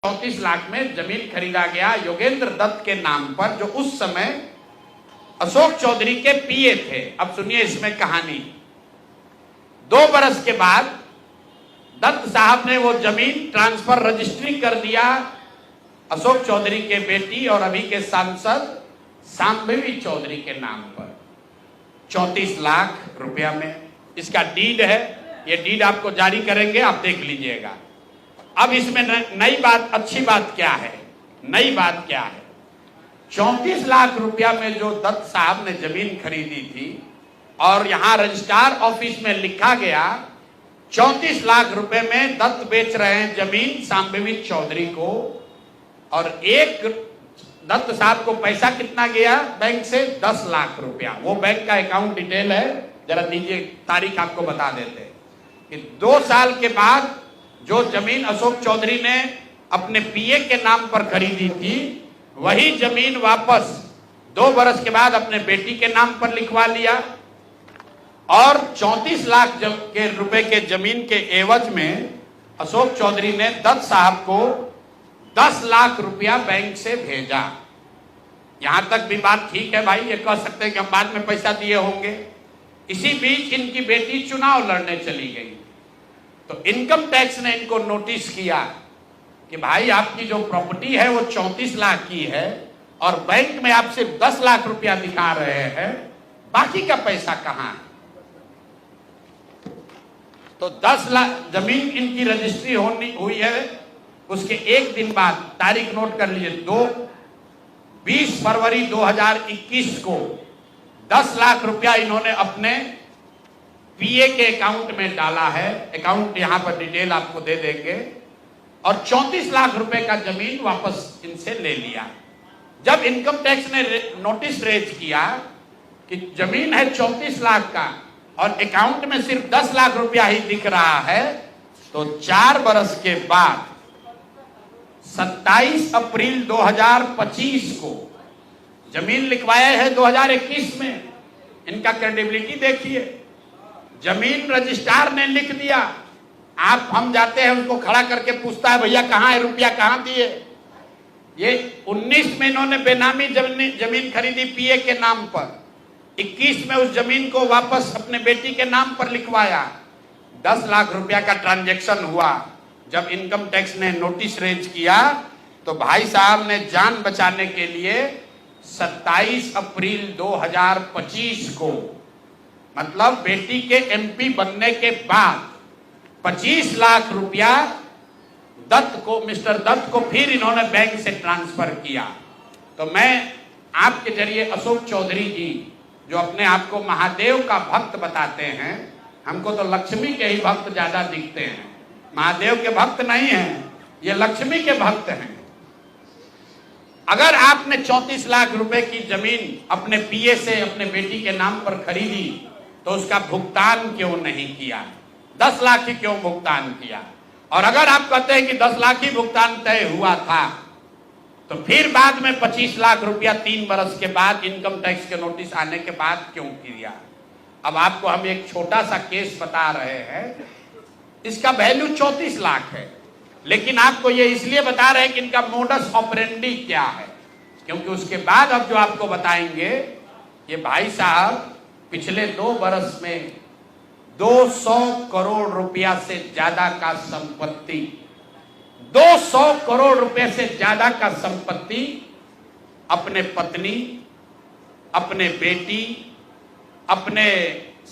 34 लाख में जमीन खरीदा गया योगेंद्र दत्त के नाम पर, जो उस समय अशोक चौधरी के पीए थे। अब सुनिए इसमें कहानी। 2 बरस के बाद दत्त साहब ने वो जमीन ट्रांसफर रजिस्ट्री कर दिया अशोक चौधरी के बेटी और अभी के सांसद शांभवी चौधरी के नाम पर 34 लाख रुपया में। इसका डीड है, ये डीड आपको जारी करेंगे, आप देख लीजिएगा। अब इसमें नई बात, अच्छी बात क्या है, नई बात क्या है? 34 लाख रुपया में जो दत्त साहब ने जमीन खरीदी थी और यहां रजिस्ट्रार ऑफिस में लिखा गया 34 लाख रुपए में दत्त बेच रहे हैं जमीन शांभवी चौधरी को, और एक दत्त साहब को पैसा कितना गया बैंक से? 10 लाख रुपया। वो बैंक का अकाउंट डिटेल है, जरा दीजिए, तारीख आपको बता देते हैं कि 2 साल के बाद जो जमीन अशोक चौधरी ने अपने पीए के नाम पर खरीदी थी, वही जमीन वापस 2 बरस के बाद अपने बेटी के नाम पर लिखवा लिया, और 34 लाख के रुपए के जमीन के एवज में अशोक चौधरी ने दत्त साहब को 10 लाख रुपया बैंक से भेजा। यहां तक भी बात ठीक है भाई, ये कह सकते हैं कि हम बाद में पैसा दिए होंगे। इसी बीच इनकी बेटी चुनाव लड़ने चली गई, तो इनकम टैक्स ने इनको नोटिस किया कि भाई आपकी जो प्रॉपर्टी है वो 34 लाख की है और बैंक में आप सिर्फ 10 लाख रुपया दिखा रहे हैं, बाकी का पैसा कहां है? तो 10 लाख जमीन इनकी रजिस्ट्री हुई है। उसके एक दिन बाद, तारीख नोट कर लीजिए, 20 फरवरी 2021 को 10 लाख रुपया इन्होंने अपने पीए के अकाउंट में डाला है। अकाउंट यहां पर डिटेल आपको दे देंगे, और 34 लाख रुपए का जमीन वापस इनसे ले लिया। जब इनकम टैक्स ने नोटिस रेज किया कि जमीन है 34 लाख का और अकाउंट में सिर्फ 10 लाख रुपया ही दिख रहा है, तो 4 बरस के बाद 27 अप्रैल 2025 को जमीन लिखवाया है 2021 में। इनका क्रेडिबिलिटी देखिए, जमीन रजिस्ट्रार ने लिख दिया, आप हम जाते हैं उसको खड़ा करके पूछता है भैया कहां है रुपया, कहां दिए? ये 19 में इन्होंने बेनामी जमीन खरीदी पीए के नाम पर, 21 में उस जमीन को वापस अपने बेटी के नाम पर लिखवाया। 10 लाख रुपया का ट्रांजैक्शन हुआ। जब इनकम टैक्स ने नोटिस रेज किया तो भाई साहब ने जान बचाने के लिए 27 अप्रैल 2025 को, मतलब बेटी के एमपी बनने के बाद 25 लाख रुपया दत्त को, मिस्टर दत्त को फिर इन्होंने बैंक से ट्रांसफर किया। तो मैं आपके जरिए अशोक चौधरी जी, जो अपने आप को महादेव का भक्त बताते हैं, हमको तो लक्ष्मी के ही भक्त ज्यादा दिखते हैं, महादेव के भक्त नहीं हैं, ये लक्ष्मी के भक्त हैं। अगर आपने 34 लाख रुपए की जमीन अपने पीए से अपने बेटी के नाम पर खरीदी, तो उसका भुगतान क्यों नहीं किया? 10 लाख ही क्यों भुगतान किया? और अगर आप कहते हैं कि 10 लाख ही भुगतान तय हुआ था, तो फिर बाद में 25 लाख रुपया 3 बरस के बाद इनकम टैक्स के नोटिस आने के बाद क्यों किया? अब आपको हम एक छोटा सा केस बता रहे हैं, इसका वैल्यू 34 लाख है, लेकिन आपको ये इसलिए बता रहे हैं कि इनका मोडस ऑपरेंडी क्या है, क्योंकि उसके बाद अब जो आपको बताएंगे, ये भाई साहब पिछले 2 बरस में 200 करोड़ रुपया से ज्यादा का संपत्ति, 200 करोड़ रुपए से ज्यादा का संपत्ति अपने पत्नी, अपने बेटी, अपने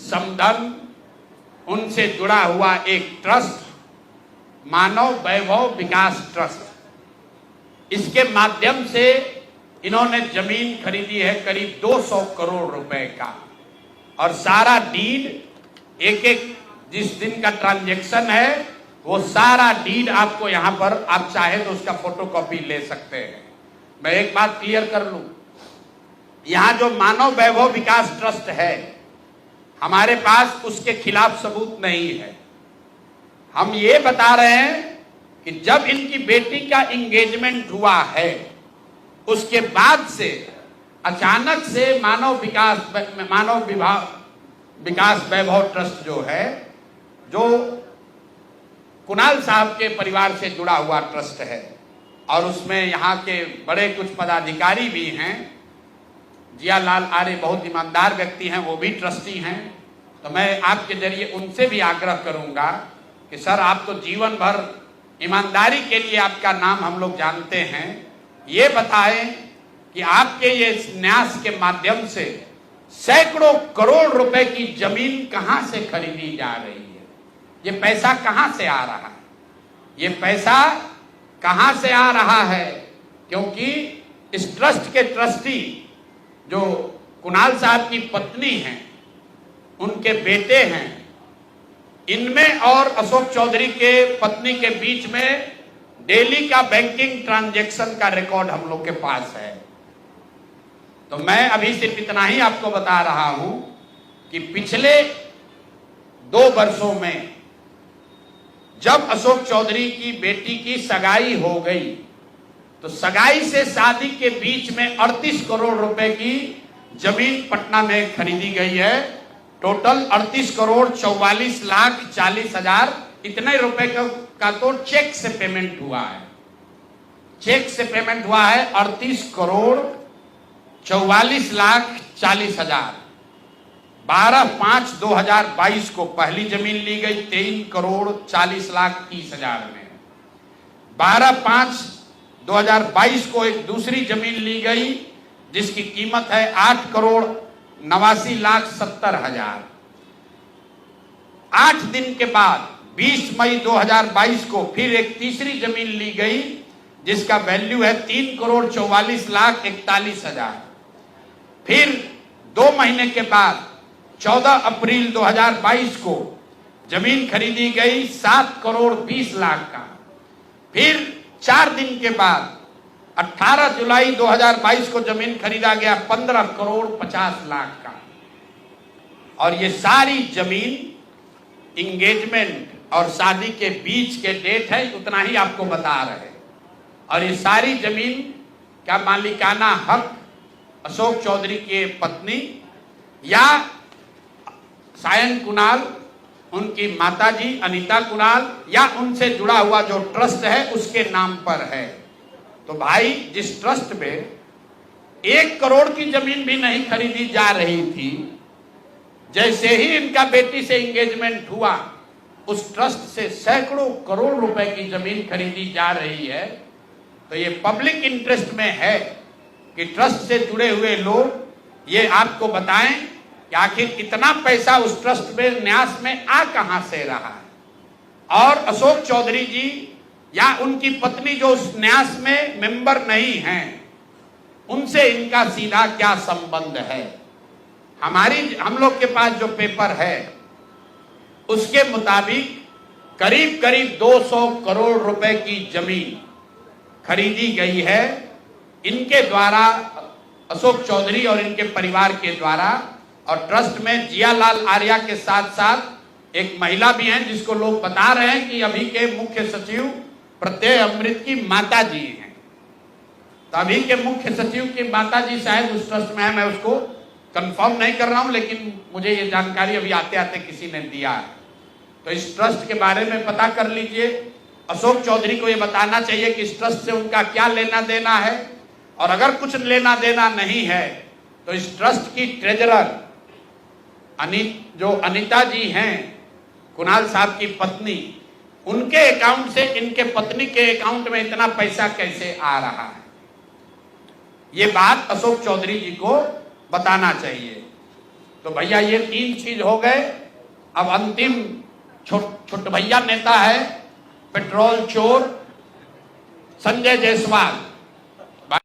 समधन, उनसे जुड़ा हुआ एक ट्रस्ट, मानव वैभव विकास ट्रस्ट, इसके माध्यम से इन्होंने जमीन खरीदी है करीब 200 करोड़ रुपए का, और सारा डीड, एक एक जिस दिन का ट्रांजैक्शन है वो सारा डीड आपको यहां पर, आप चाहे तो उसका फोटोकॉपी ले सकते हैं। मैं एक बात क्लियर कर लूं, यहां जो मानव वैभव विकास ट्रस्ट है, हमारे पास उसके खिलाफ सबूत नहीं है। हम ये बता रहे हैं कि जब इनकी बेटी का एंगेजमेंट हुआ है, उसके बाद से अचानक से मानव विकास वैभव ट्रस्ट जो है, जो कुणाल साहब के परिवार से जुड़ा हुआ ट्रस्ट है, और उसमें यहाँ के बड़े कुछ पदाधिकारी भी हैं। जियालाल आर्य बहुत ईमानदार व्यक्ति हैं, वो भी ट्रस्टी हैं। तो मैं आपके जरिए उनसे भी आग्रह करूंगा कि सर, आप तो जीवन भर ईमानदारी के लिए आपका नाम हम लोग जानते हैं, ये बताएं कि आपके ये न्यास के माध्यम से सैकड़ों करोड़ रुपए की जमीन कहां से खरीदी जा रही है, ये पैसा कहां से आ रहा है, ये पैसा कहां से आ रहा है। क्योंकि इस ट्रस्ट के ट्रस्टी जो कुणाल साहब की पत्नी हैं, उनके बेटे हैं, इनमें और अशोक चौधरी के पत्नी के बीच में डेली का बैंकिंग ट्रांजैक्शन का रिकॉर्ड हम लोग के पास है। तो मैं अभी सिर्फ इतना ही आपको बता रहा हूं कि पिछले 2 वर्षों में जब अशोक चौधरी की बेटी की सगाई हो गई, तो सगाई से शादी के बीच में 38 करोड़ रुपए की जमीन पटना में खरीदी गई है। टोटल 38 करोड़ 44 लाख 40 हजार इतने रुपए का तो चेक से पेमेंट हुआ है। चेक से पेमेंट हुआ है 38 करोड़ 44 लाख 40 हजार। 12/5/2022 को पहली जमीन ली गई 23 करोड़ 40 लाख 30 हजार में। 12/5/2022 को एक दूसरी जमीन ली गई जिसकी कीमत है 8 करोड़ 89 लाख 70 हजार। 8 दिन के बाद 20 मई 2022 को फिर एक तीसरी जमीन ली गई जिसका वैल्यू है 3 करोड़ 44 लाख 41 हजार। फिर 2 महीने के बाद 14 अप्रैल 2022 को जमीन खरीदी गई 7 करोड़ 20 लाख का। फिर 4 दिन के बाद 18 जुलाई 2022 को जमीन खरीदा गया 15 करोड़ 50 लाख का। और ये सारी जमीन इंगेजमेंट और शादी के बीच के डेट है, उतना ही आपको बता रहे। और ये सारी जमीन का मालिकाना हक अशोक चौधरी की पत्नी या सायन कुणाल, उनकी माताजी अनीता कुणाल या उनसे जुड़ा हुआ जो ट्रस्ट है उसके नाम पर है। तो भाई, जिस ट्रस्ट में 1 करोड़ की जमीन भी नहीं खरीदी जा रही थी, जैसे ही इनका बेटी से एंगेजमेंट हुआ, उस ट्रस्ट से सैकड़ों करोड़ रुपए की जमीन खरीदी जा रही है। तो ये पब्लिक इंटरेस्ट में है कि ट्रस्ट से जुड़े हुए लोग ये आपको बताएं कि आखिर इतना पैसा उस ट्रस्ट में न्यास में आ कहां से रहा है। और अशोक चौधरी जी या उनकी पत्नी जो उस न्यास में मेंबर नहीं हैं, उनसे इनका सीधा क्या संबंध है। हम लोग के पास जो पेपर है उसके मुताबिक करीब करीब 200 करोड़ रुपए की जमीन खरीदी गई है इनके द्वारा, अशोक चौधरी और इनके परिवार के द्वारा। और ट्रस्ट में जियालाल आर्य के साथ साथ एक महिला भी हैं जिसको लोग बता रहे हैं कि अभी के मुख्य सचिव प्रत्यय अमृत की माता जी हैं। तो अभी के मुख्य सचिव की माता जी शायद उस ट्रस्ट में है, मैं उसको कंफर्म नहीं कर रहा हूं, लेकिन मुझे ये जानकारी अभी आते आते किसी ने दिया है। तो इस ट्रस्ट के बारे में पता कर लीजिए। अशोक चौधरी को ये बताना चाहिए कि इस ट्रस्ट से उनका क्या लेना देना है, और अगर कुछ लेना देना नहीं है तो इस ट्रस्ट की ट्रेजरर जो अनीता जी हैं, कुणाल साहब की पत्नी, उनके अकाउंट से इनके पत्नी के अकाउंट में इतना पैसा कैसे आ रहा है, ये बात अशोक चौधरी जी को बताना चाहिए। तो भैया, ये 3 चीज हो गए। अब अंतिम छोट भैया नेता है पेट्रोल चोर संजय जायसवाल।